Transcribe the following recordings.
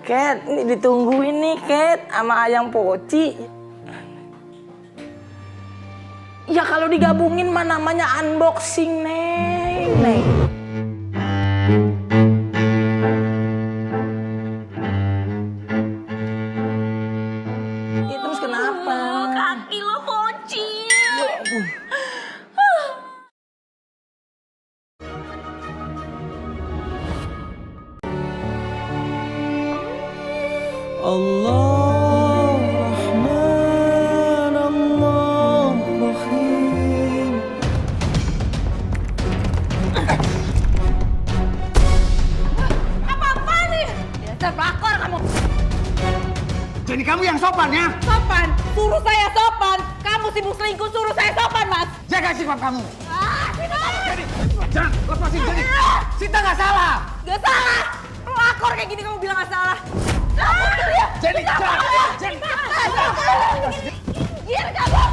Cat, ini ditungguin nih Cat sama ayang Poci. Ya kalau digabungin mah namanya unboxing, Neng. Terus kenapa? Kaki lo Poci. Allah Rahman Allah Rahim. Apa-apa nih? Dasar pelakor kamu. Jadi kamu yang sopan ya? Sopan? Suruh saya sopan. Kamu sibuk selingkuh suruh saya sopan, Mas. Jaga sikap kamu. Sita! Jadi, jangan lepasin Jadi. Sita nggak salah. Gak salah. Pelakor kayak gini kamu bilang gak salah. Jadi, jangan. Biar kamu.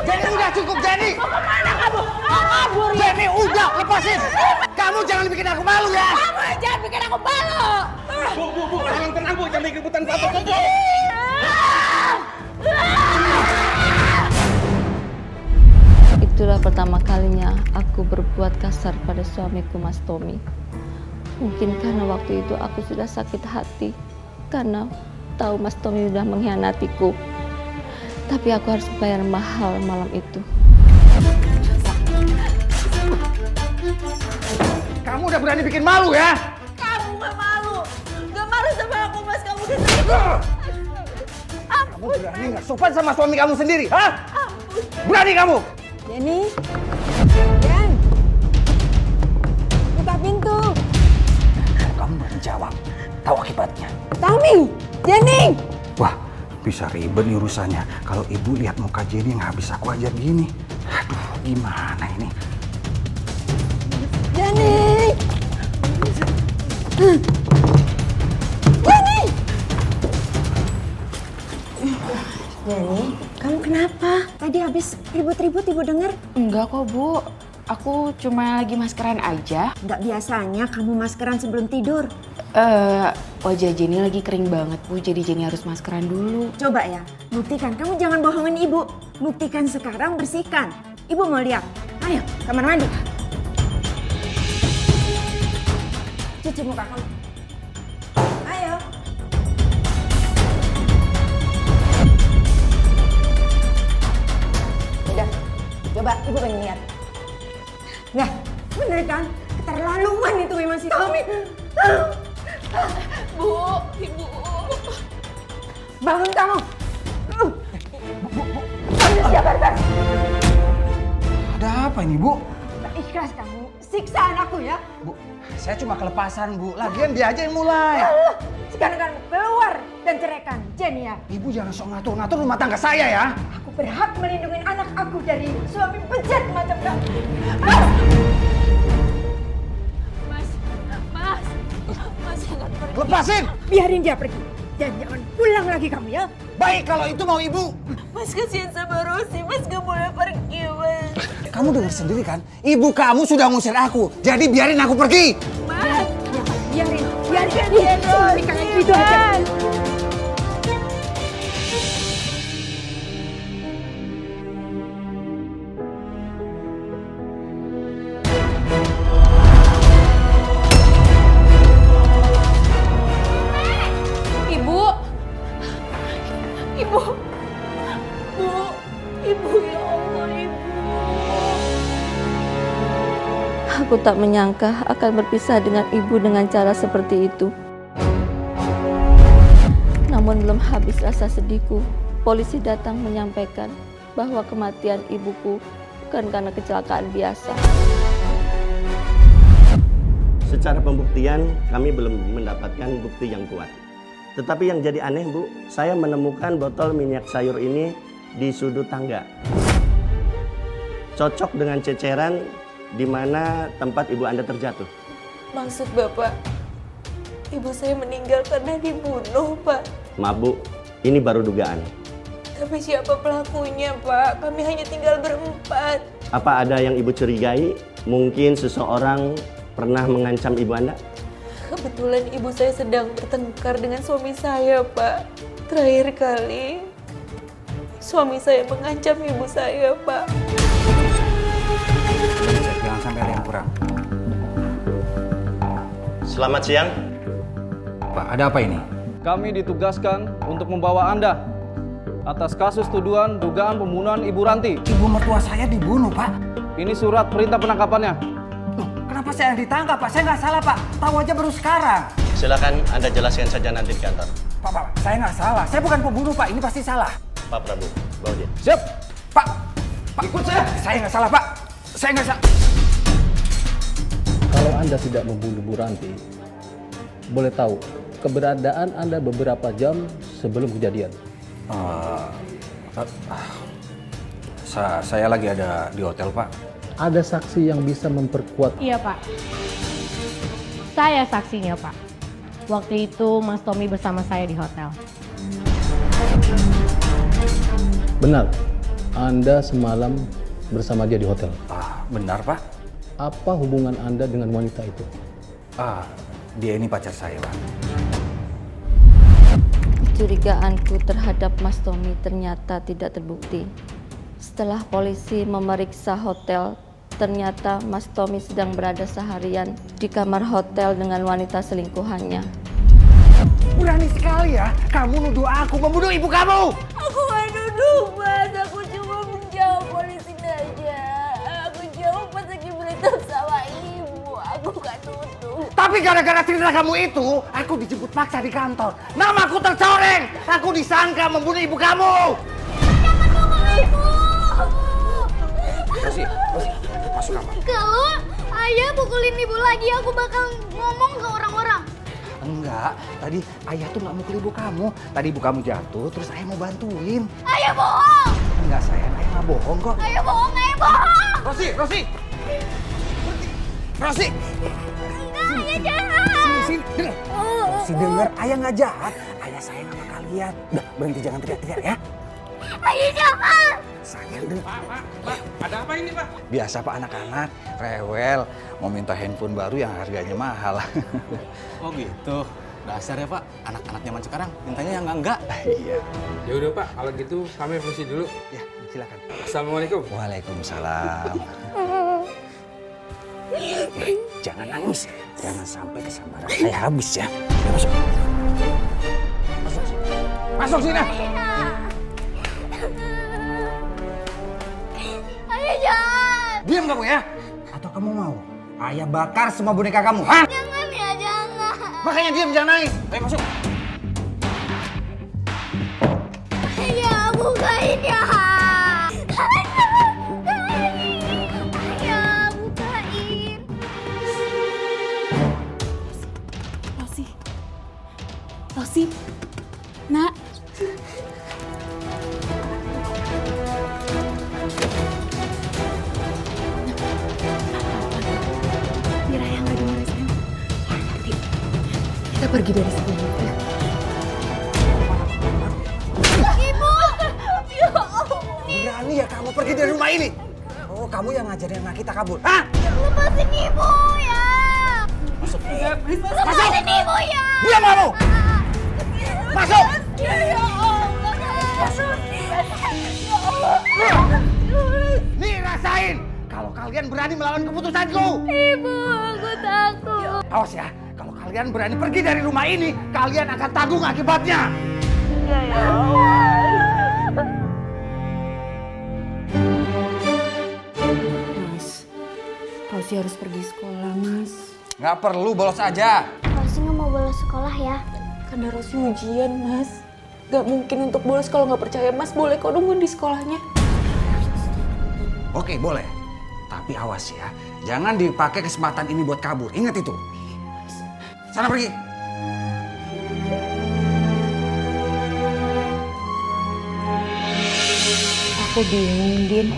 Jadi udah cukup Jadi. Mau kemana kamu? Mau kabur ya? Jadi udah lepasin. Kamu jangan bikin aku malu ya. Kamu yang jangan bikin aku malu. Bu, tolong tenang Bu, jangan bikin ikutan batuk. Itulah pertama kalinya aku berbuat kasar pada suamiku, Mas Tommy. Mungkin karena waktu itu aku sudah sakit hati karena tahu Mas Tommy sudah mengkhianatiku. Tapi aku harus bayar mahal malam itu. Kamu udah berani bikin malu ya? Kamu gak malu. Gak malu sama aku, Mas. Kamu udah selingkuh. Kamu berani nggak sopan sama suami kamu sendiri, hah? Berani kamu? Jenny, Jen, buka pintu. Kamu nggak jawab, tahu akibatnya. Tommy, Jenny. Wah, bisa ribet nih urusannya. Kalau ibu lihat muka Jenny yang habis aku ajar gini. Aduh, gimana ini? Jenny. Jenny. Jenny, kamu kenapa? Tadi habis ribut-ribut ibu dengar? Enggak kok Bu, aku cuma lagi maskeran aja. Nggak biasanya kamu maskeran sebelum tidur. Wajah Jenny lagi kering banget Bu, jadi Jenny harus maskeran dulu. Coba ya, buktikan. Kamu jangan bohongin ibu. Buktikan sekarang, bersihkan. Ibu mau lihat. Ayo, kamar mandi. Cuci muka kamu. Ayo. Udah, coba ibu pengen lihat. Nah, bener kan? Keterlaluan itu memang si Tommy. Bu, Ibu. Bangun kamu. Kamu siapa, Bar? Ada apa ini, Bu? Tak ikhlas kamu. Siksa anakku ya. Bu, saya cuma kelepasan, Bu. Lagian dia aja yang mulai. Sekarang kamu keluar dan ceraikan Jenny ya. Ibu jangan sok ngatur-ngatur rumah tangga saya ya. Aku berhak melindungi anak aku dari suami bejat macam kamu. Mas jangan pergi. Lepasin! Biarin dia pergi. Dan jangan pulang lagi kamu ya. Baik kalau itu mau ibu. Mas kasihan sama Rosi, Mas gak boleh pergi, Mas. Kamu dengar sendiri kan? Ibu kamu sudah ngusir aku. Jadi biarin aku pergi. Mas, Biarin kasihan Rosi, kayak gitu aja. Mas. Ibu, Ibu, Bu, Ibu ya Allah, Ibu. Aku tak menyangka akan berpisah dengan ibu dengan cara seperti itu. Namun belum habis rasa sedihku, polisi datang menyampaikan bahwa kematian ibuku bukan karena kecelakaan biasa. Secara pembuktian kami belum mendapatkan bukti yang kuat. Tetapi yang jadi aneh Bu, saya menemukan botol minyak sayur ini di sudut tangga. Cocok dengan ceceran di mana tempat ibu Anda terjatuh. Maksud Bapak, ibu saya meninggal karena dibunuh, Pak. Maaf Bu, ini baru dugaan. Tapi siapa pelakunya, Pak? Kami hanya tinggal berempat. Apa ada yang ibu curigai? Mungkin seseorang pernah mengancam ibu Anda? Kebetulan ibu saya sedang bertengkar dengan suami saya, Pak. Terakhir kali, suami saya mengancam ibu saya, Pak. Jangan sampai ada yang kurang. Selamat siang. Pak, ada apa ini? Kami ditugaskan untuk membawa Anda atas kasus tuduhan dugaan pembunuhan Ibu Ranti. Ibu mertua saya dibunuh, Pak. Ini surat perintah penangkapannya. Loh, kenapa saya yang ditangkap, Pak? Saya nggak salah, Pak. Tahu aja baru sekarang. Silakan Anda jelaskan saja nanti di kantor. Pak, saya nggak salah. Saya bukan pembunuh, Pak. Ini pasti salah. Pak Prabu, bawa dia. Siap. Pak, ikut saya. Saya nggak salah, Pak. Saya nggak salah. Kalau Anda tidak membunuh Bu Ranti, boleh tahu keberadaan Anda beberapa jam sebelum kejadian? Saya lagi ada di hotel, Pak. Ada saksi yang bisa memperkuat? Iya, Pak. Saya saksinya, Pak. Waktu itu Mas Tommy bersama saya di hotel. Benar, Anda semalam bersama dia di hotel. Benar, Pak. Apa hubungan Anda dengan wanita itu? Dia ini pacar saya, Pak. Kecurigaanku terhadap Mas Tommy ternyata tidak terbukti. Setelah polisi memeriksa hotel, ternyata Mas Tommy sedang berada seharian di kamar hotel dengan wanita selingkuhannya. Berani sekali ya, kamu nuduh aku membunuh ibu kamu. Aku gak nuduh, Mas. Aku cuma menjawab polisi aja. Aku jawab pas lagi berantem sama ibu. Aku gak nuduh. Tapi gara-gara cerita kamu itu, aku dijemput paksa di kantor. Namaku tercoreng. Aku disangka membunuh ibu kamu. Jangan ngomong ibu. Rosi, masuk kamar. Kalau ayah pukulin ibu lagi, aku bakal ngomong ke orang-orang. Enggak, tadi ayah tuh nggak mukul ibu kamu. Tadi ibu kamu jatuh, terus ayah mau bantuin. Ayah bohong. Enggak sayang, ayah nggak bohong kok. Ayah bohong, ayah bohong. Rosi. Enggak, ayah jahat. Sini, dengar. Rosi dengar, ayah nggak jahat. Ayah sayang sama kalian. Udah, berhenti jangan teriak-teriak ya. Ayah jahat. Sayang dengar. Pak, ada apa ini, Pak? Biasa Pak, anak-anak rewel mau minta handphone baru yang harganya mahal. Oh gitu. Dasar ya Pak, anak-anak zaman sekarang mintanya yang enggak. Iya. Ya udah Pak, kalau gitu kami permisi dulu. Ya, silakan. Assalamualaikum. Waalaikumsalam. Jangan nangis, jangan sampai kesabaran saya habis ya. Masuk. Masuk sini. Ayah jahat. Diam kamu ya. Atau kamu mau ayah bakar semua boneka kamu? Hah? Jangan ya, jangan. Makanya diam, jangan nangis. Ayo masuk. Ayah, bukain ya. Ayah, bukain. Rosi, Nak. Biar ayah nggak dengar sayang. Nanti kita pergi dari sini. Ibu! Ya Allah. Berani ya kamu pergi dari rumah ini? Oh, kamu yang ngajarin anak kita kabur? Hah? Lepasin ibu ya! Masuk. Lepasin ibu ya! Diam kamu! Masuk! Ya Allah! Ya Allah! Nih rasain! Kalau kalian berani melawan keputusanku! Ibu, aku takut. Awas ya, kalau kalian berani pergi dari rumah ini, kalian akan tanggung akibatnya! Ya Allah! Mas, Rosi harus pergi sekolah, Mas. Nggak perlu, bolos aja. Rosi nggak mau bolos sekolah ya? Karena Rosi ujian, Mas. Gak mungkin untuk bolos kalau nggak percaya, Mas. Boleh kok nungguin di sekolahnya. Oke, boleh. Tapi awas ya, jangan dipakai kesempatan ini buat kabur. Ingat itu. Sana pergi. Aku bingung, Din.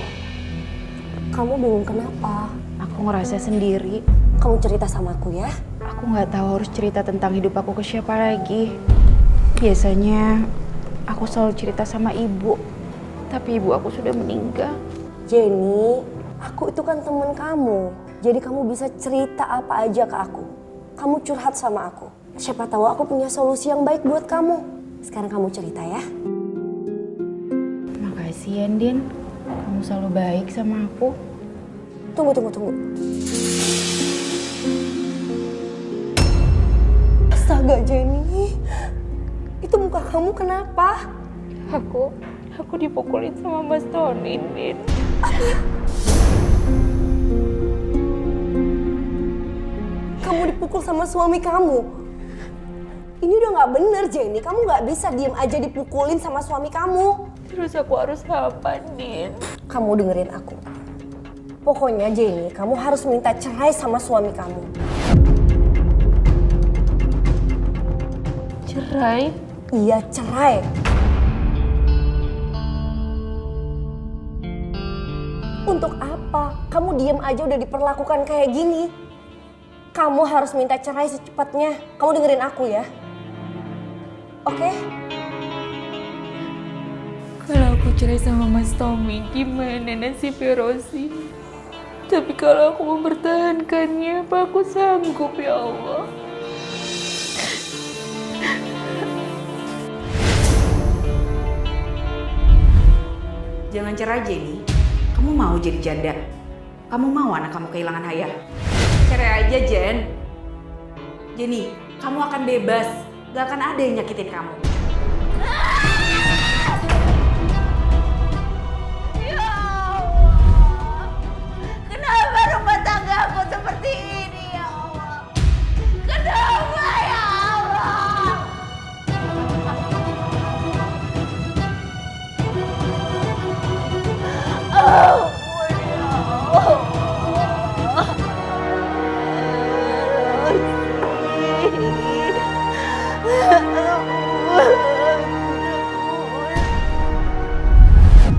Kamu bingung kenapa? Aku ngerasa sendiri. Kamu cerita sama aku ya. Aku nggak tahu harus cerita tentang hidup aku ke siapa lagi. Biasanya aku selalu cerita sama ibu, tapi ibu aku sudah meninggal. Jenny, aku itu kan teman kamu. Jadi kamu bisa cerita apa aja ke aku. kamu curhat sama aku. Siapa tahu aku punya solusi yang baik buat kamu. Sekarang kamu cerita ya. Makasih ya, Din. Kamu selalu baik sama aku. Tunggu. Astaga, Jenny. Itu muka kamu kenapa? Aku dipukulin sama Mas Tony, Din. Kamu dipukul sama suami kamu? Ini udah gak bener, Jenny. Kamu gak bisa diem aja dipukulin sama suami kamu. Terus aku harus apa, Din? Kamu dengerin aku. Pokoknya Jenny, kamu harus minta cerai sama suami kamu. Cerai? Iya, cerai. Untuk apa? Kamu diem aja udah diperlakukan kayak gini. Kamu harus minta cerai secepatnya. Kamu dengerin aku ya. Oke? Kalau aku cerai sama Mas Tommy, gimana nasib Rosi? Tapi kalau aku mempertahankannya, apa aku sanggup, ya Allah? Jangan cerai, Jenny. Kamu mau jadi janda? Kamu mau anak kamu kehilangan ayah? Cerai aja, Jen. Jenny, kamu akan bebas. Gak akan ada yang nyakitin kamu. Ya Allah, kenapa rumah tangga aku seperti ini, ya Allah? Kenapa, ya Allah? Ampun, ya Allah.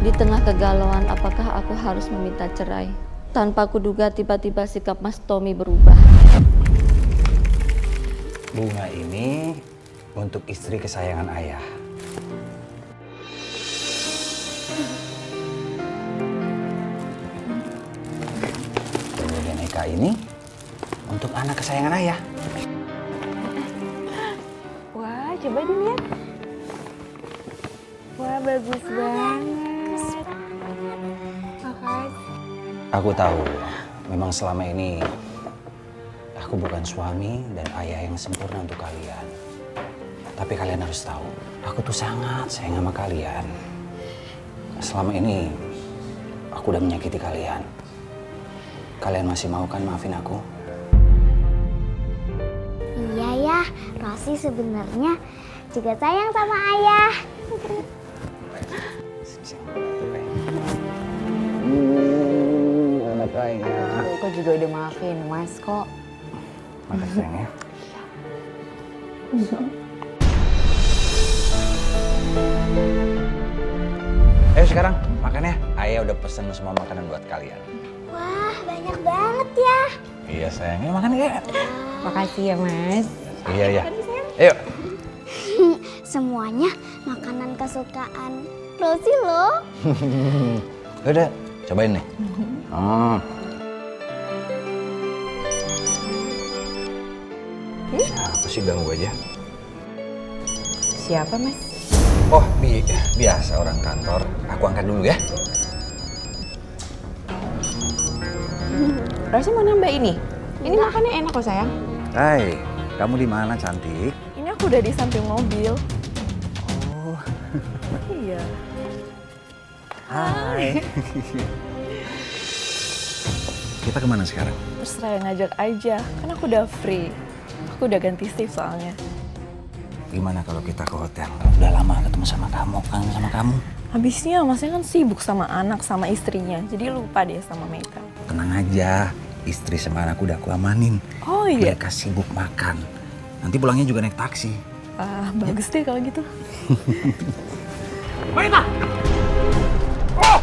Di tengah kegalauan, apakah aku harus meminta cerai? Tanpa kuduga tiba-tiba sikap Mas Tommy berubah. Bunga ini untuk istri kesayangan ayah. Kemudian Eka ini untuk anak kesayangan ayah. Wah, coba dilihat. Wah, bagus banget. Makasih. Aku tahu, memang selama ini aku bukan suami dan ayah yang sempurna untuk kalian. Tapi kalian harus tahu, aku tuh sangat sayang sama kalian. Selama ini aku udah menyakiti kalian. Kalian masih mau kan maafin aku? Iya ya, Rosi sebenarnya juga sayang sama ayah. Anak ayah. Aku juga udah maafin Mas kok. Makasih sayang ya. Ayo sekarang makan ya. Ayah udah pesen semua makanan buat kalian. Wah, banyak banget ya. Iya sayangnya makan ya. Makasih ya, Mas. Iya iya. Ayo. Semuanya makanan kesukaan Rosi loh. Udah, cobain nih. Siapa sih ganggu aja? Siapa, Mas? Oh, biasa orang kantor. Aku angkat dulu ya. Rosi mau nambah ini? Ini makannya enak kok, sayang. Hai, kamu di mana cantik? Ini aku udah di samping mobil. Oh. Iya. Hai. Kita kemana sekarang? Terserah yang ngajak aja, kan aku udah free. Aku udah ganti shift soalnya. Gimana kalau kita ke hotel? Udah lama ketemu sama kamu, kangen sama kamu. Habisnya masnya kan sibuk sama anak, sama istrinya. Jadi lupa deh sama Meka. Tenang aja, istri sama anak udah aku amanin. Oh iya? Mereka sibuk makan. Nanti pulangnya juga naik taksi. Ah, bagus deh kalau gitu. Meta! Oh!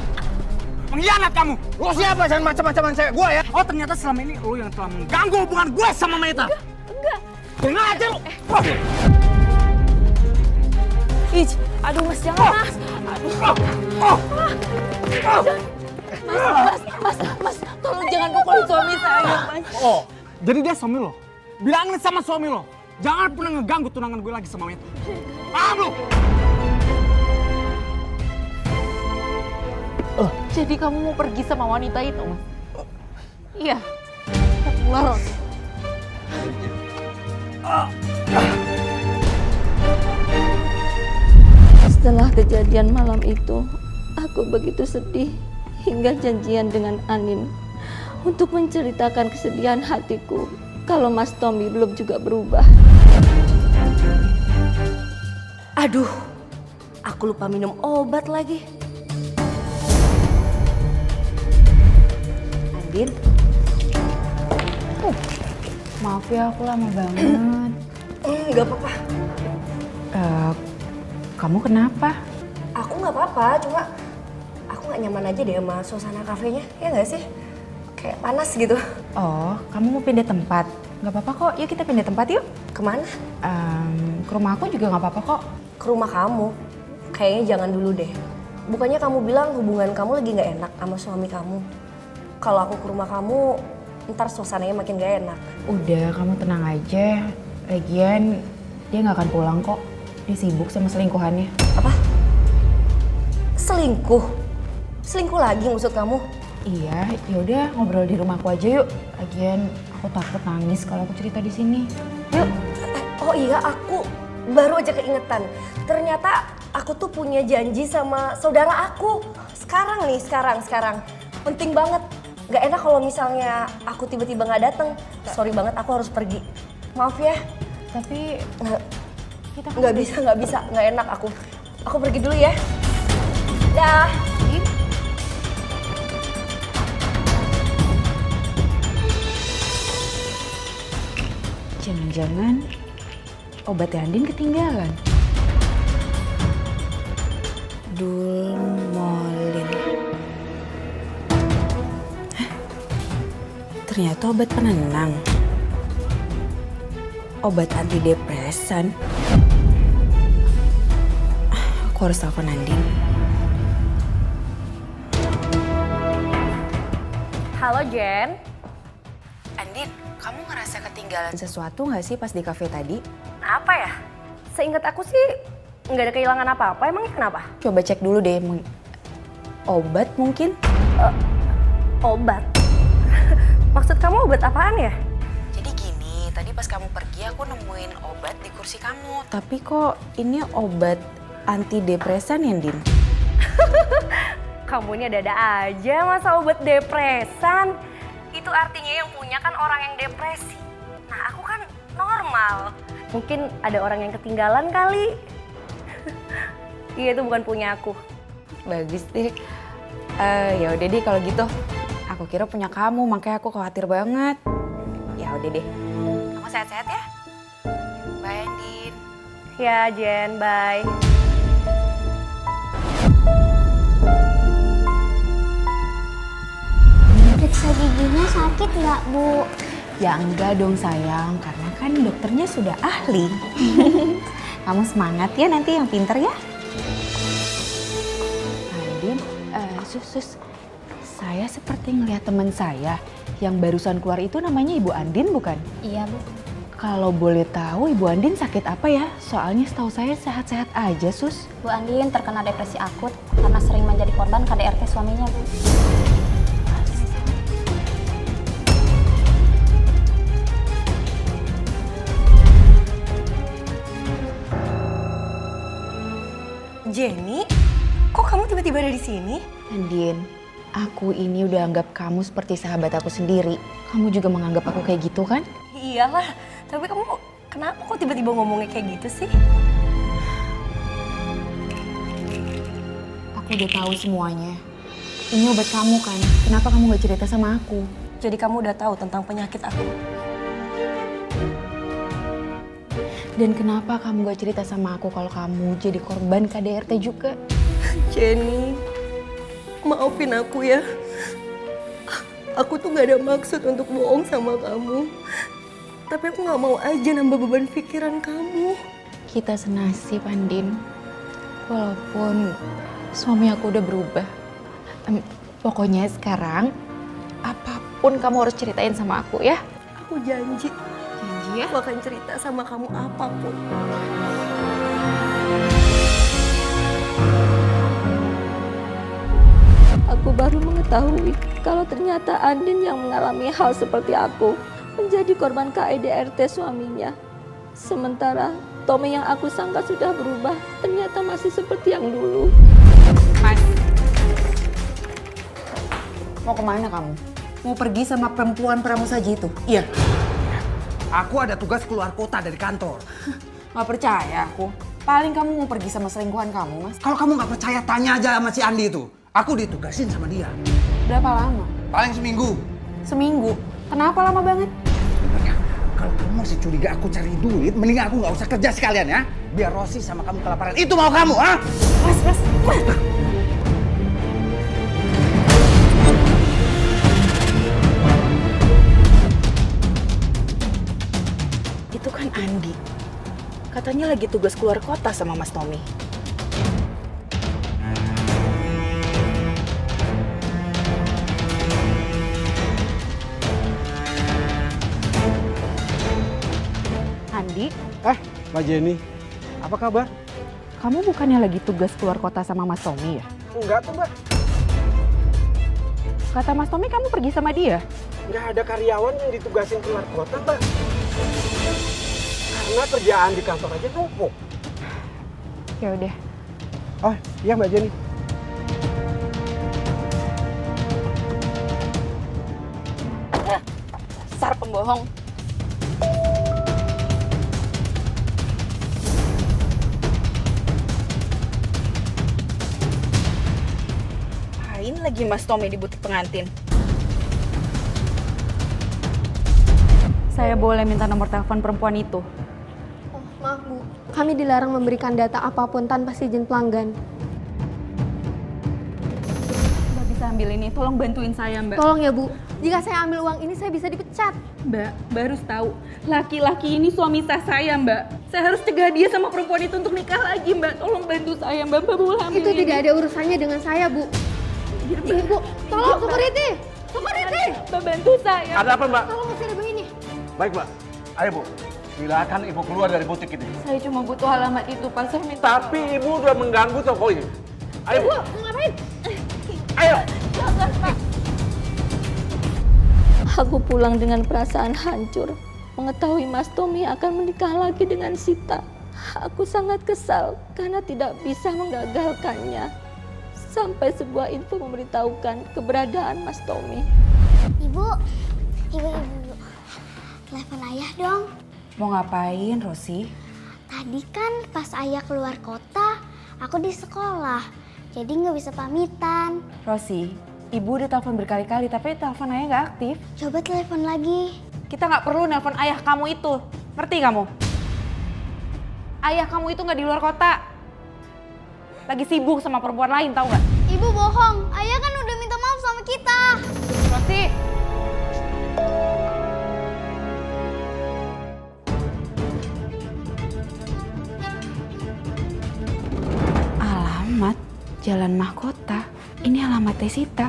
Pengkhianat kamu! Lo siapa jangan macam-macaman saya? Gue ya? Oh ternyata selama ini lo yang telah mengganggu hubungan gue sama Meta. Enggak. Dengar aja lo! Ih, aduh mas, jangan mas. Aduh. Mas, tolong jangan pukulin suami saya, mas. Oh, jadi dia suami lo? bilangin sama suami lo. Jangan pernah ngeganggu tunangan gue lagi sama Meta. Paham lo? Jadi kamu mau pergi sama wanita itu, Mas? Iya. Laros. Setelah kejadian malam itu, aku begitu sedih hingga janjian dengan Anin untuk menceritakan kesedihan hatiku kalau Mas Tommy belum juga berubah. Aduh, aku lupa minum obat lagi. Andin? Maaf ya, aku lama banget. Nggak apa-apa. Kamu kenapa? Aku nggak apa-apa, cuma aku nggak nyaman aja deh sama suasana kafenya, ya nggak sih? Kayak panas gitu. Oh, kamu mau pindah tempat? Nggak apa-apa kok, yuk kita pindah tempat yuk. Kemana? Ke rumah aku juga nggak apa-apa kok. Ke rumah kamu? Kayaknya jangan dulu deh. Bukannya kamu bilang hubungan kamu lagi nggak enak sama suami kamu. Kalau aku ke rumah kamu, ntar suasananya makin gak enak. Udah, kamu tenang aja. Lagian, dia nggak akan pulang kok. Dia sibuk sama selingkuhannya. Apa? Selingkuh? Selingkuh lagi maksud kamu? Iya, yaudah ngobrol di rumahku aja yuk. Lagian aku takut nangis kalau aku cerita di sini. Yuk. Oh iya, aku baru aja keingetan. Ternyata aku tuh punya janji sama saudara aku. Sekarang nih, sekarang. Penting banget. Gak enak kalau misalnya aku tiba-tiba gak datang. Sorry banget, aku harus pergi. Maaf ya. Tapi nggak bisa, nggak enak aku. Aku pergi dulu ya. Dah. Jangan-jangan obatnya Andin ketinggalan. Dulmolin. Hah? Ternyata obat penenang. Obat antidepresan. Aku harus telepon Andin. Halo Jen. Andin, kamu ngerasa ketinggalan sesuatu nggak sih pas di kafe tadi? Apa ya? Seingat aku sih nggak ada kehilangan apa-apa. Emangnya kenapa? Coba cek dulu deh. Obat mungkin? Obat? Maksud kamu obat apaan ya? Jadi gini, tadi pas kamu pergi aku nemuin obat di kursi kamu. Tapi kok ini obat antidepresan ya, Din? Kamu ini ada-ada aja masa obat depresan. Itu artinya yang punya kan orang yang depresi. Nah aku kan normal. Mungkin ada orang yang ketinggalan kali. Iya itu bukan punya aku. Bagus deh. Ya udah deh kalau gitu. Aku kira punya kamu, makanya aku khawatir banget. Ya udah deh. Kamu sehat-sehat ya? Bye, Andin. Ya Jen, bye. Periksa giginya sakit nggak, Bu? Ya enggak dong sayang, karena kan dokternya sudah ahli. Kamu semangat ya nanti yang pinter ya. Andin, sus, saya seperti ngelihat teman saya yang barusan keluar itu namanya Ibu Andin bukan? Iya, Bu. Kalau boleh tahu Ibu Andin sakit apa ya? Soalnya setahu saya sehat-sehat aja, Sus. Bu Andin terkena depresi akut karena sering menjadi korban KDRT suaminya, Bu. Jenny, kok kamu tiba-tiba ada di sini? Andin, aku ini udah anggap kamu seperti sahabat aku sendiri. Kamu juga menganggap aku kayak gitu kan? Iyalah, tapi kamu kenapa kok tiba-tiba ngomongnya kayak gitu sih? Aku udah tahu semuanya. Ini obat kamu kan? Kenapa kamu gak cerita sama aku? Jadi kamu udah tahu tentang penyakit aku? Dan kenapa kamu gak cerita sama aku kalau kamu jadi korban KDRT juga? Jenny, maafin aku ya. Aku tuh gak ada maksud untuk bohong sama kamu. Tapi aku gak mau aja nambah beban pikiran kamu. Kita senasib, Andin. Walaupun suami aku udah berubah. Pokoknya sekarang, apapun kamu harus ceritain sama aku ya. Aku janji. Janji janji ya. Aku akan cerita sama kamu apapun. Aku baru mengetahui kalau ternyata Andin yang mengalami hal seperti aku, menjadi korban KDRT suaminya. Sementara Tommy yang aku sangka sudah berubah, ternyata masih seperti yang dulu. Mas, mau kemana kamu? Mau pergi sama perempuan pramusaji itu? Iya. Aku ada tugas keluar kota dari kantor. Gak percaya aku. Paling kamu mau pergi sama selingkuhan kamu, Mas. Kalau kamu nggak percaya, tanya aja sama si Andi itu. Aku ditugasin sama dia. Berapa lama? Paling seminggu. Seminggu? Kenapa lama banget? Sebenarnya, kalau kamu masih curiga aku cari duit, mending aku nggak usah kerja sekalian ya. Biar Rosi sama kamu kelaparan. Itu mau kamu, ah? Mas. Itu kan Andi. Katanya lagi tugas keluar kota sama Mas Tommy. Andi, Mbak Jenny, apa kabar? kamu bukannya lagi tugas keluar kota sama Mas Tommy ya? Enggak tuh, Mbak. Kata Mas Tommy kamu pergi sama dia? Nggak ada karyawan yang ditugasin keluar kota, Mbak. Karena kerjaan di kantor aja numpuk. Ya udah. Oh, iya Mbak Jenny. Dasar pembohong. Ngapain lagi Mas Tommy di butik pengantin? Saya boleh minta nomor telepon perempuan itu? Oh, maaf Bu, kami dilarang memberikan data apapun tanpa izin pelanggan. Mbak bisa ambil ini, tolong bantuin saya Mbak. Tolong ya Bu, jika saya ambil uang ini saya bisa dipecat. Mbak, baru tahu laki-laki ini suami sah saya Mbak. Saya harus cegah dia sama perempuan itu untuk nikah lagi Mbak. Tolong bantu saya Mbak, Mbak boleh ambil Itu ini. tidak ada urusannya dengan saya Bu. Ini Bu, tolong security! Security! Mbak bantu saya. Ada apa, Mbak? Tolong usir ibu ini. Baik, Mbak. Ayo, Bu. Silakan Ibu keluar dari butik ini. Saya cuma butuh alamat itu Pak, saya minta. Tapi Ibu udah mengganggu toko ini. Ayo, Bu. Mau ngapain? Ayo. Jangan Pak. Aku pulang dengan perasaan hancur, mengetahui Mas Tommy akan menikah lagi dengan Sita. Aku sangat kesal karena tidak bisa menggagalkannya. Sampai sebuah info memberitahukan keberadaan Mas Tommy. Ibu. Telepon ayah dong. Mau ngapain Rosi? Tadi kan pas ayah keluar kota, aku di sekolah. Jadi nggak bisa pamitan. Rosi, Ibu udah telepon berkali-kali tapi telepon ayah nggak aktif. Coba telepon lagi. Kita nggak perlu nelpon ayah kamu itu. Ngerti kamu? Ayah kamu itu nggak di luar kota. Lagi sibuk sama perempuan lain, tahu nggak? Ibu bohong, ayah kan udah minta maaf sama kita. Rosi. Alamat Jalan Mahkota. Ini alamat Sita.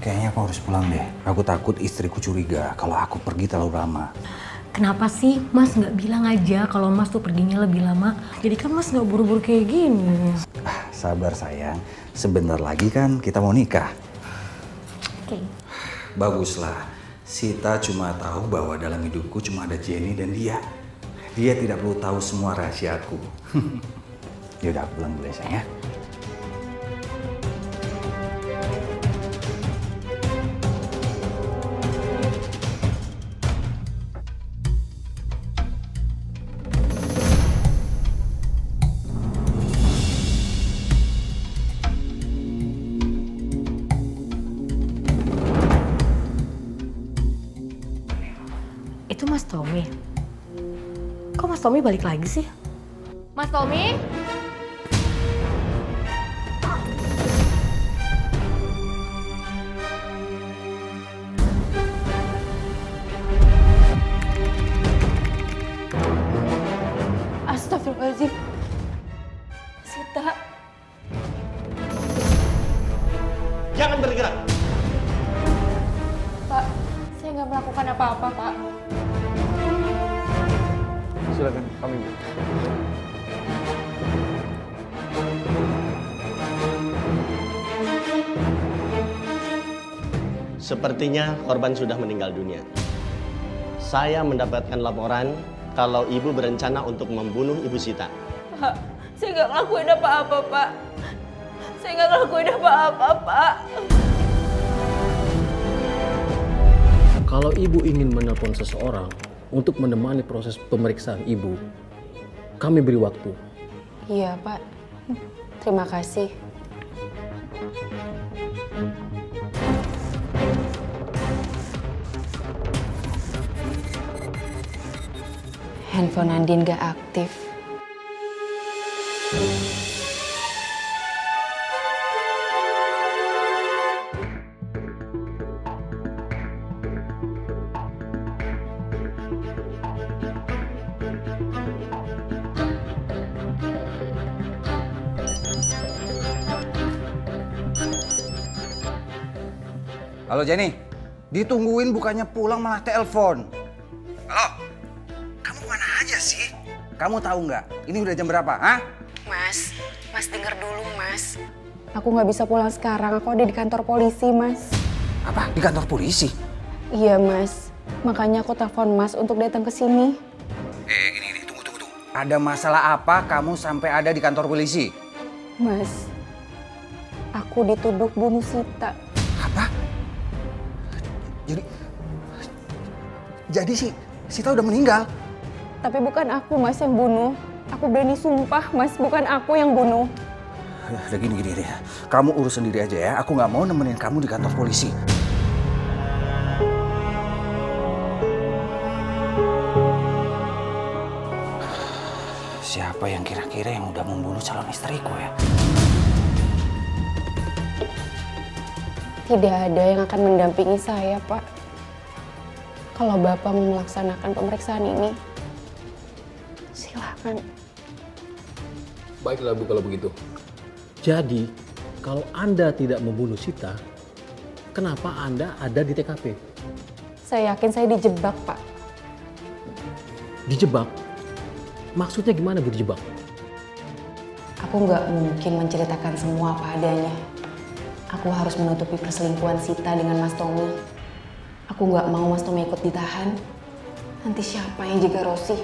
Kayaknya aku harus pulang deh. Aku takut istriku curiga kalau aku pergi terlalu lama. Kenapa sih Mas nggak bilang aja kalau Mas tuh perginya lebih lama? Jadi kan Mas nggak buru-buru kayak gini. Sabar sayang, sebentar lagi kan kita mau nikah. Oke. Baguslah, Sita cuma tahu bahwa dalam hidupku cuma ada Jenny dan dia. Dia tidak perlu tahu semua rahasiaku. Yaudah aku pulang dulu ya sayang ya. Itu Mas Tommy. Kok Mas Tommy balik lagi sih? Mas Tommy? Astagfirullahaladzim. Sita. Jangan bergerak. Silakan kami, Bu. Sepertinya korban sudah meninggal dunia. Saya mendapatkan laporan kalau ibu berencana untuk membunuh Ibu Sita. Pak, saya nggak ngelakuin apa-apa, Pak. Saya nggak ngelakuin apa-apa, Pak. Kalau ibu ingin menelpon seseorang untuk menemani proses pemeriksaan ibu, kami beri waktu. Iya, Pak. Terima kasih. Handphone Andin gak aktif. Halo Jenny, ditungguin bukannya pulang malah telepon. Halo, kamu mana aja sih? Kamu tahu nggak? Ini udah jam berapa? Hah? Mas denger dulu, Mas. Aku nggak bisa pulang sekarang, aku ada di kantor polisi, Mas. Apa? Di kantor polisi? Iya, Mas. Makanya aku telepon Mas untuk datang ke sini. Ini, tunggu. Ada masalah apa kamu sampai ada di kantor polisi? Mas, aku dituduh bunuh Sita. Apa? Jadi si Sita udah meninggal? Tapi bukan aku, Mas, yang bunuh. Aku berani sumpah, Mas, bukan aku yang bunuh. Udah gini deh. Kamu urus sendiri aja ya. Aku nggak mau nemenin kamu di kantor polisi. Siapa yang kira-kira yang udah membunuh calon istriku ya? Tidak ada yang akan mendampingi saya, Pak. Kalau Bapak mau melaksanakan pemeriksaan ini, silakan. Baiklah Bu kalau begitu. Jadi, kalau Anda tidak membunuh Sita, kenapa Anda ada di TKP? Saya yakin saya dijebak, Pak. Dijebak? Maksudnya gimana Bu dijebak? Aku nggak mungkin menceritakan semua apa adanya. Aku harus menutupi perselingkuhan Sita dengan Mas Tommy. Aku nggak mau Mas Tommy ikut ditahan. Nanti siapa yang jaga Rosi?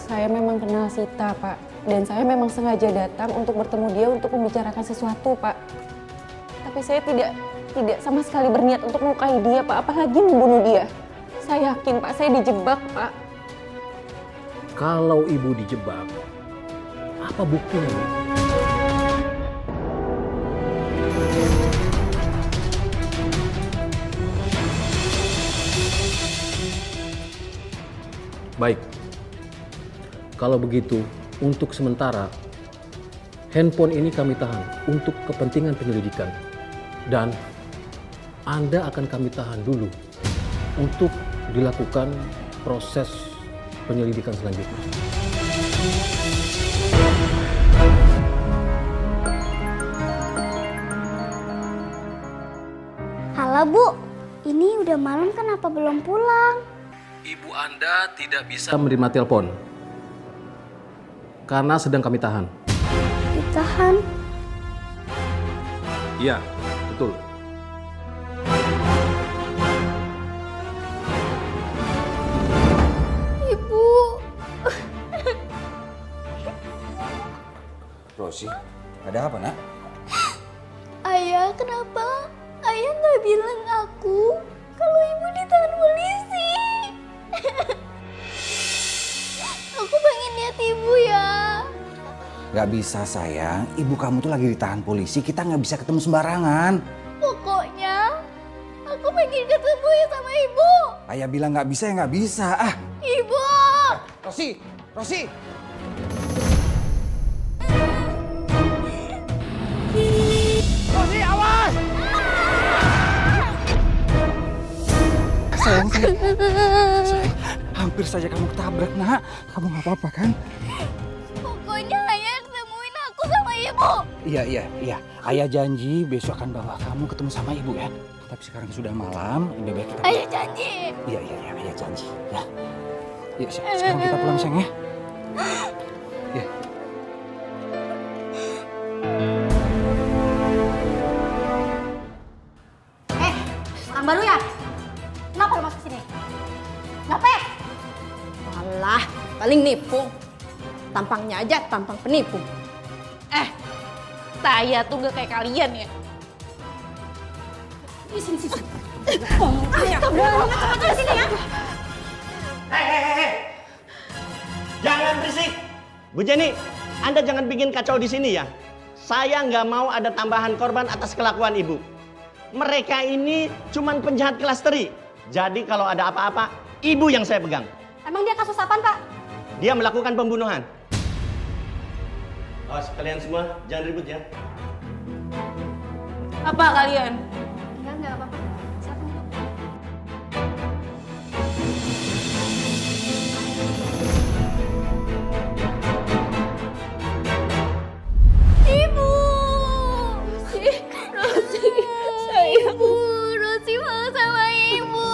Saya memang kenal Sita, Pak. Dan saya memang sengaja datang untuk bertemu dia untuk membicarakan sesuatu, Pak. Tapi saya tidak sama sekali berniat untuk melukai dia, Pak. Apalagi membunuh dia. Saya yakin, Pak, saya dijebak, Pak. Kalau Ibu dijebak, apa buktinya Bu? Baik, kalau begitu untuk sementara handphone ini kami tahan untuk kepentingan penyelidikan dan Anda akan kami tahan dulu untuk dilakukan proses penyelidikan selanjutnya. Halo Bu, ini udah malam kenapa belum pulang? Ibu Anda tidak bisa menerima telepon karena sedang kami tahan. Ditahan? Iya, betul. Ibu. Rosi, ada apa nak? Ayah, kenapa Ayah nggak bilang aku kalau Ibu ditahan polisi? Aku pengen lihat Ibu ya. Gak bisa sayang, ibu kamu tuh lagi ditahan polisi, kita nggak bisa ketemu sembarangan. Pokoknya aku pengen ketemu ya sama Ibu. Ayah bilang nggak bisa ya nggak bisa. Ah, Ibu. Rosi. Rosi, awas! Sayang, hampir saja kamu ketabrak nak. Kamu nggak apa-apa kan? Pokoknya Ayah temuin aku sama Ibu. Iya. Ayah janji besok akan bawa kamu ketemu sama ibu ya. Tapi sekarang sudah malam, lebih baik kita... Ayah janji. Iya, ayah janji. Ya. Yuk, sekarang kita pulang sayang ya. Ya. Orang baru ya? Kenapa lo masuk sini? Ngapain? Alah, paling nipu. Tampangnya aja tampang penipu. Saya tuh gak kayak kalian ya. Sini. Astagfirullah, cepat ke sini ya. Hei. Jangan berisik. Bu Jenny, Anda jangan bikin kacau di sini ya. Saya nggak mau ada tambahan korban atas kelakuan Ibu. Mereka ini cuman penjahat kelas teri. Jadi kalau ada apa-apa, Ibu yang saya pegang. Emang dia kasus apaan, Pak? Dia melakukan pembunuhan. Awas kalian semua, jangan ribut ya. Apa kalian? Enggak apa-apa. Siapa? Ibu! Rosi, sayang. Rosi mau sama ibu.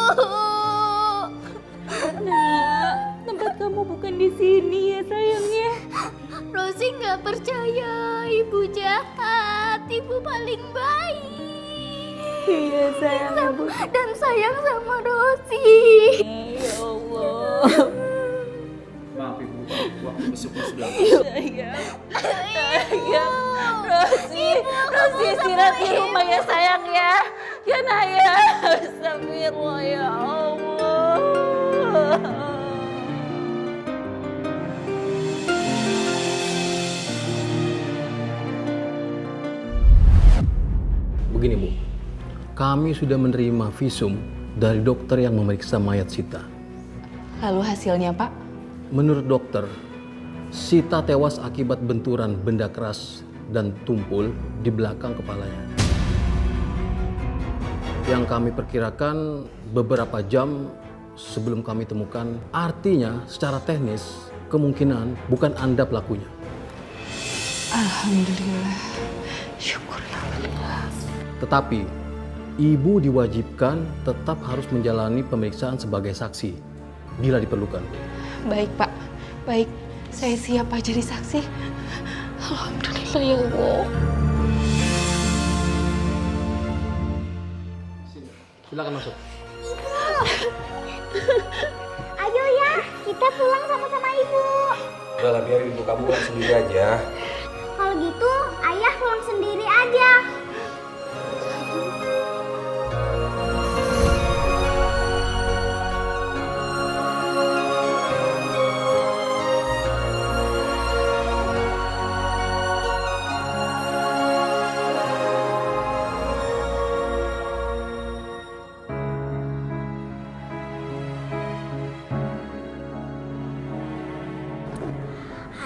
Nak, tempat kamu bukan di sini ya sayangnya. Rosi nggak percaya, ibu jahat, ibu paling baik. Iya sayang ibu. Dan sayang sama Rosi. Ya Allah. Maaf ibu, besoknya sudah. Sayang. Rosi istirahat di rumah ya sayang ya. Ya Naya. Astagfirullah ya Allah. Begini Bu, kami sudah menerima visum dari dokter yang memeriksa mayat Sita. Lalu hasilnya, Pak? Menurut dokter, Sita tewas akibat benturan benda keras dan tumpul di belakang kepalanya. Yang kami perkirakan beberapa jam sebelum kami temukan, artinya secara teknis kemungkinan bukan Anda pelakunya. Alhamdulillah. Syukur ya Allah. Tetapi, Ibu diwajibkan tetap harus menjalani pemeriksaan sebagai saksi bila diperlukan. Baik, Pak. Baik. Saya siap Pak jadi saksi. Alhamdulillah ya Allah. Silakan masuk. Ayo ya, kita pulang sama-sama ibu. Udah lah, biar ibu kamu pulang sendiri aja. Kalau gitu, ayah pulang sendiri aja.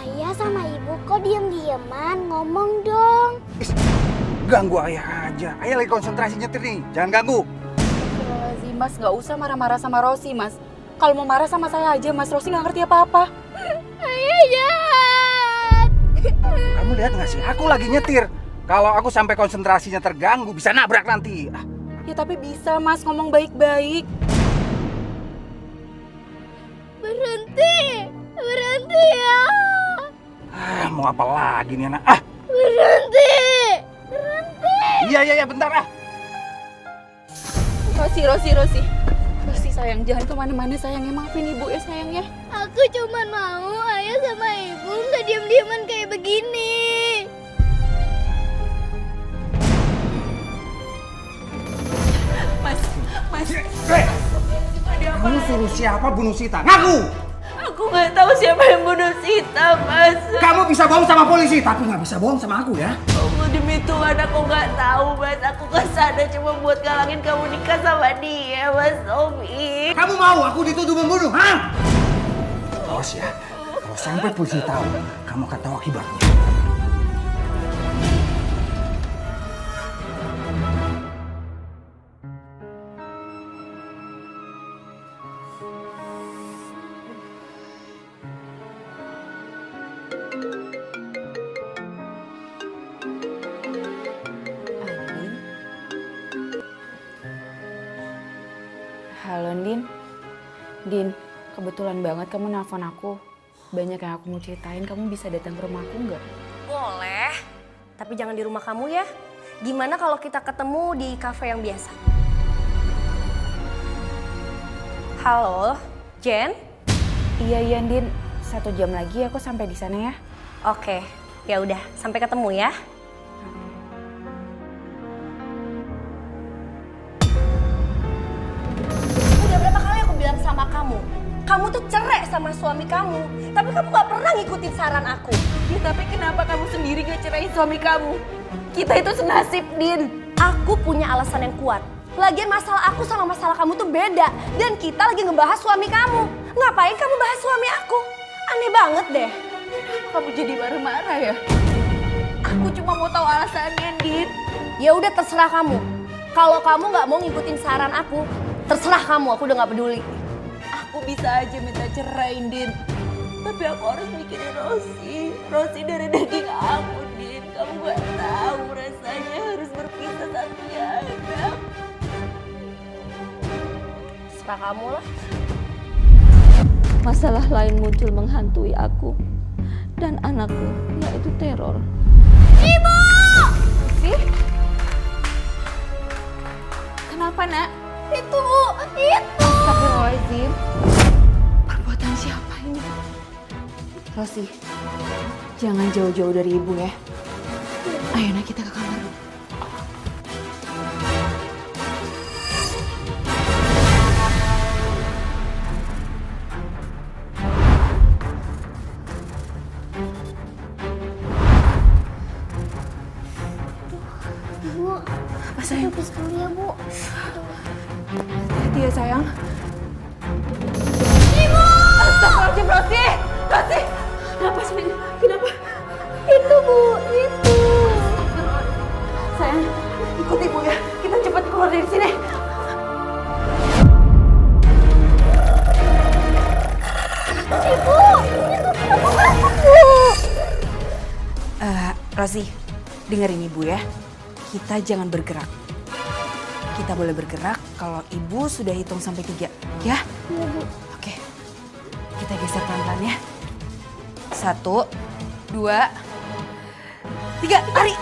Ayah sama ibu kok diam-diaman, ngomong dong. Ganggu ayah aja. Ayah lagi konsentrasi nyetir nih. Jangan ganggu. Astagfirullahaladzim, Mas, nggak usah marah-marah sama Rosi, Mas. Kalau mau marah sama saya aja, Mas. Rosi nggak ngerti apa-apa. Ayah jahat. Kamu lihat nggak sih? Aku lagi nyetir. Kalau aku sampai konsentrasinya terganggu, bisa nabrak nanti. Ya tapi bisa, Mas, ngomong baik-baik. Berhenti ya. Mau apa lagi nih anak? Berhenti. Iya, bentar. Rosi. Rosi sayang, jangan kemana-mana sayang. Maafin ibu ya sayang ya. Aku cuma mau ayah sama ibu nggak diam-diaman kayak begini. Mas. Kamu suruh siapa bunuh Sita? Ngaku! Aku nggak tahu siapa yang bunuh Sita, Mas. Kamu bisa bohong sama polisi, tapi nggak bisa bohong sama aku ya. Allah demi Tuhan aku nggak tahu, Mas. Aku kesana cuma buat galangin kamu nikah sama dia, Mas Tommy. Kamu mau aku dituduh membunuh, ha? Awas ya, kalau sampai polisi tahu, kamu akan tahu akibatnya. Halo, Din. Din, kebetulan banget kamu nelpon aku. Banyak yang aku mau ceritain, kamu bisa datang ke rumahku nggak? Boleh, tapi jangan di rumah kamu ya. Gimana kalau kita ketemu di kafe yang biasa? Halo, Jen? Iya, Din. 1 jam lagi aku sampai di sana ya. Oke, ya udah, sampai ketemu ya. Udah berapa kali aku bilang sama kamu, kamu tuh cerai sama suami kamu, tapi kamu gak pernah ngikutin saran aku. Ya tapi kenapa kamu sendiri gak cerain suami kamu? Kita itu senasib, Din. Aku punya alasan yang kuat. Lagian masalah aku sama masalah kamu tuh beda. Dan kita lagi ngebahas suami kamu. Ngapain kamu bahas suami aku? Aneh banget deh. Kamu jadi marah-marah ya? Aku cuma mau tahu alasannya, Din. Ya udah terserah kamu. Kalau kamu nggak mau ngikutin saran aku, terserah kamu. Aku udah nggak peduli. Aku bisa aja minta cerai, Din. Tapi aku harus mikirin Rosi. Rosi dari daging aku, Din. Kamu gak tahu rasanya harus berpisah satu anak. Terserah kamu lah. Masalah lain muncul menghantui aku dan anakku, yaitu teror. Ibu! Sih? Kenapa, Nak? Itu, Bu! Itu! Astagfirullahaladzim. Perbuatan siapa ini? Rosi, jangan jauh-jauh dari ibu ya. Ayo, Nak, kita ke kamar. Bu, Apa sayang? pipis dulu ya, Bu. Hati ya sayang. Ibu! Astagfirullahaladzim, Rosi! Rosi! Kenapa sih? Kenapa? Itu, Bu! Itu! Sayang, ikut ibu ya. Kita cepat keluar dari sini. Ibu! Itu aku takut, Bu! Rosi, dengerin ibu ya. Kita jangan bergerak. Kita boleh bergerak kalau ibu sudah hitung sampai 3, ya? Iya, Bu. Oke, kita geser pelan-pelan ya. 1, 2, 3, lari!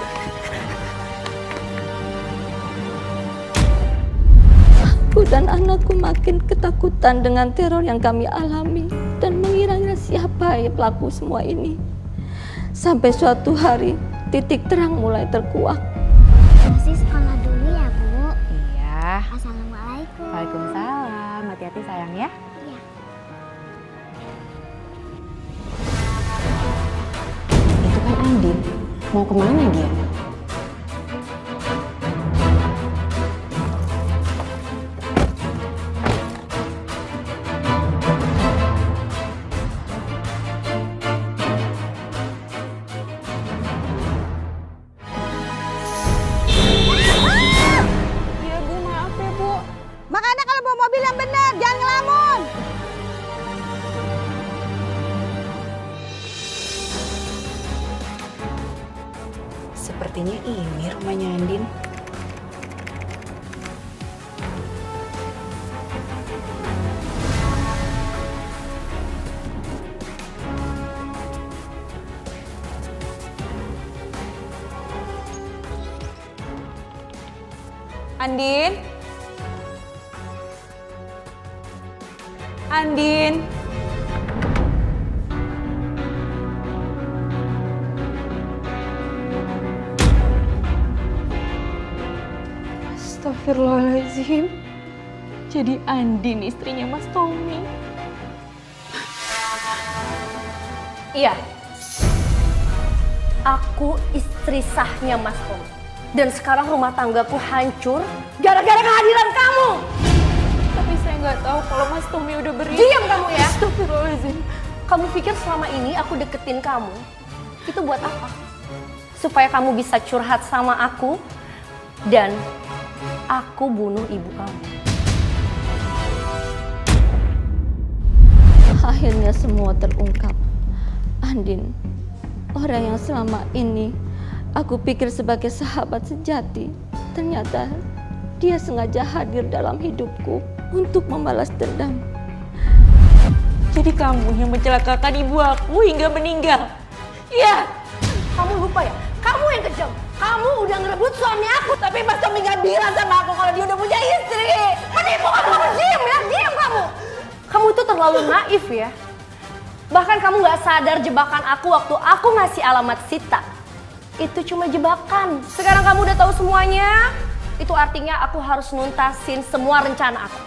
Aku dan anakku makin ketakutan dengan teror yang kami alami dan mengira siapa yang pelaku semua ini. Sampai suatu hari titik terang mulai terkuak. Masih sekolah dulu ya, Bu. Iya. Assalamualaikum. Waalaikumsalam. Hati-hati sayang ya. Iya. Itu kan Andin. Mau kemana dia? Iya, Bu. Maaf ya, Bu. Makanya kalau bawa mobil yang benar, jangan ngelamun. Sepertinya ini rumahnya Andin. Andin? Andin? Astagfirullahaladzim. Jadi Andin istrinya Mas Tommy. Iya. Aku istri sahnya Mas Tommy. Dan sekarang rumah tanggaku hancur gara-gara kehadiran kamu. Tapi saya nggak tahu kalau Mas Tommy udah beri. Diam kamu ya. Astagfirullahaladzim. Kamu pikir selama ini aku deketin kamu, itu buat apa? Supaya kamu bisa curhat sama aku dan aku bunuh ibu kamu. Akhirnya semua terungkap. Andin, orang yang selama ini aku pikir sebagai sahabat sejati, ternyata dia sengaja hadir dalam hidupku untuk membalas dendam. Jadi kamu yang mencelakakan ibu aku hingga meninggal. Iya. Kamu lupa ya? Kamu yang kejam. Kamu udah ngerebut suami aku. Tapi Mas Tommy gak bilang sama aku kalau dia udah punya istri. Menipu kamu, diam ya, diam kamu. Kamu itu terlalu naif ya. Bahkan kamu gak sadar jebakan aku waktu aku ngasih alamat Sita. Itu cuma jebakan. Sekarang kamu udah tahu semuanya. Itu artinya aku harus nuntasin semua rencana aku.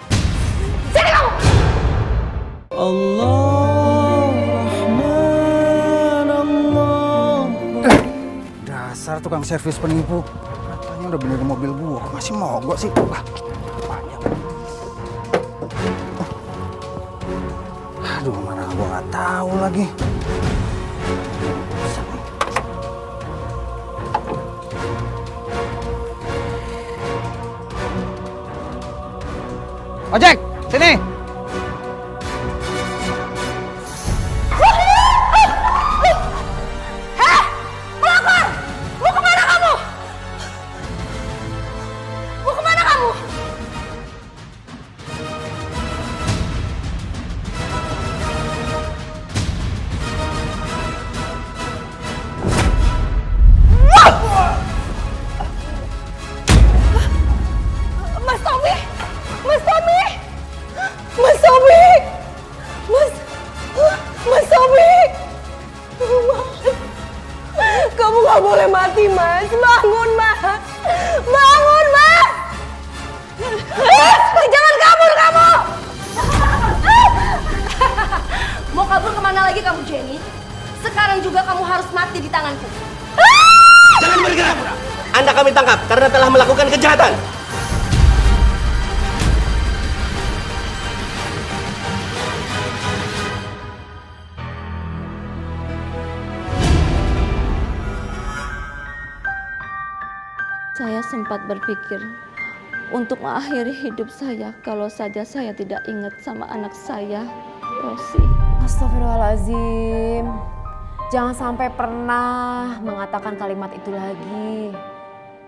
Sini kamu! Allah Rahman Allah. Dasar tukang servis penipu. Katanya udah benerin mobil gua, kok masih mogok sih? Wah, apanya? Aduh, mana gua nggak tahu lagi. Ojek, sini. Anda kami tangkap karena telah melakukan kejahatan. Saya sempat berpikir untuk mengakhiri hidup saya kalau saja saya tidak ingat sama anak saya, Rosi. Astagfirullahaladzim. Jangan sampai pernah mengatakan kalimat itu lagi.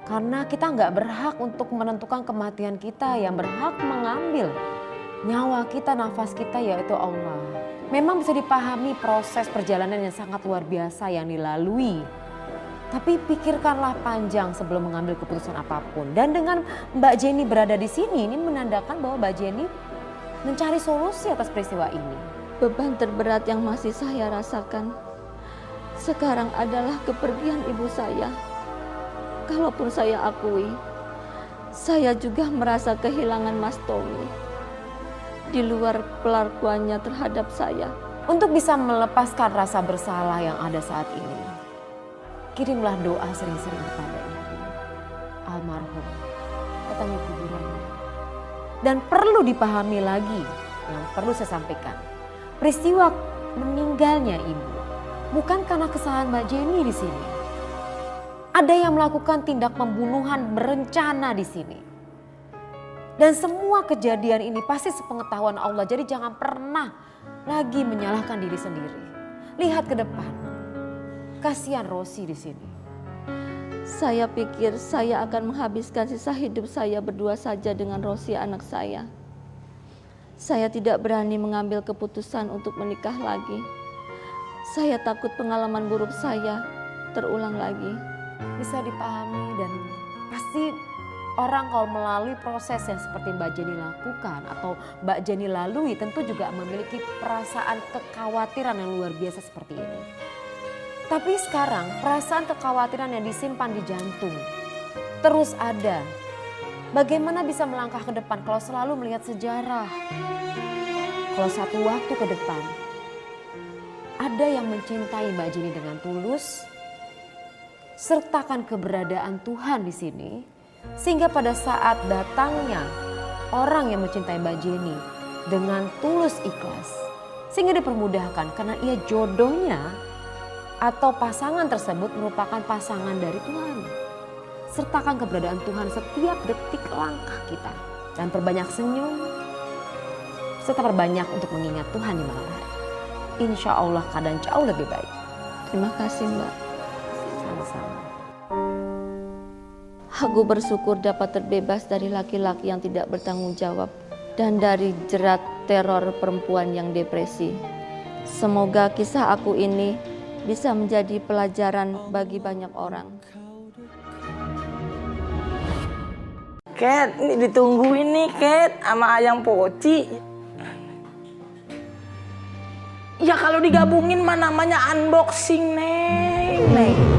Karena kita nggak berhak untuk menentukan kematian kita, yang berhak mengambil nyawa kita, nafas kita yaitu Allah. Memang bisa dipahami proses perjalanan yang sangat luar biasa yang dilalui. Tapi pikirkanlah panjang sebelum mengambil keputusan apapun. Dan dengan Mbak Jenny berada di sini, ini menandakan bahwa Mbak Jenny mencari solusi atas peristiwa ini. Beban terberat yang masih saya rasakan sekarang adalah kepergian ibu saya. Kalaupun saya akui, saya juga merasa kehilangan Mas Tommy di luar perlakuannya terhadap saya. Untuk bisa melepaskan rasa bersalah yang ada saat ini, kirimlah doa sering-sering kepada ibu almarhum, datangi kuburannya. Dan perlu dipahami lagi, yang perlu saya sampaikan, peristiwa meninggalnya ibu bukan karena kesalahan Mbak Jenny di sini. Ada yang melakukan tindak pembunuhan berencana di sini. Dan semua kejadian ini pasti sepengetahuan Allah. Jadi jangan pernah lagi menyalahkan diri sendiri. Lihat ke depan. Kasihan Rosi di sini. Saya pikir saya akan menghabiskan sisa hidup saya berdua saja dengan Rosi anak saya. Saya tidak berani mengambil keputusan untuk menikah lagi. Saya takut pengalaman buruk saya terulang lagi. Bisa dipahami dan pasti orang kalau melalui proses yang seperti Mbak Jenny lakukan atau Mbak Jenny lalui tentu juga memiliki perasaan kekhawatiran yang luar biasa seperti ini. Tapi sekarang perasaan kekhawatiran yang disimpan di jantung terus ada. Bagaimana bisa melangkah ke depan kalau selalu melihat sejarah? Kalau satu waktu ke depan ada yang mencintai Mbak Jenny dengan tulus, sertakan keberadaan Tuhan di sini, sehingga pada saat datangnya orang yang mencintai Mbak Jenny dengan tulus ikhlas, sehingga dipermudahkan karena ia jodohnya atau pasangan tersebut merupakan pasangan dari Tuhan. Sertakan keberadaan Tuhan setiap detik langkah kita dan perbanyak senyum, serta perbanyak untuk mengingat Tuhan di malam hari. Insya Allah keadaan jauh lebih baik. Terima kasih Mbak. Sama-sama. Aku bersyukur dapat terbebas dari laki-laki yang tidak bertanggung jawab dan dari jerat teror perempuan yang depresi. Semoga kisah aku ini bisa menjadi pelajaran bagi banyak orang. Cat, ini ditungguin nih Cat sama ayang Poci. Ya kalau digabungin mah namanya unboxing, Neng.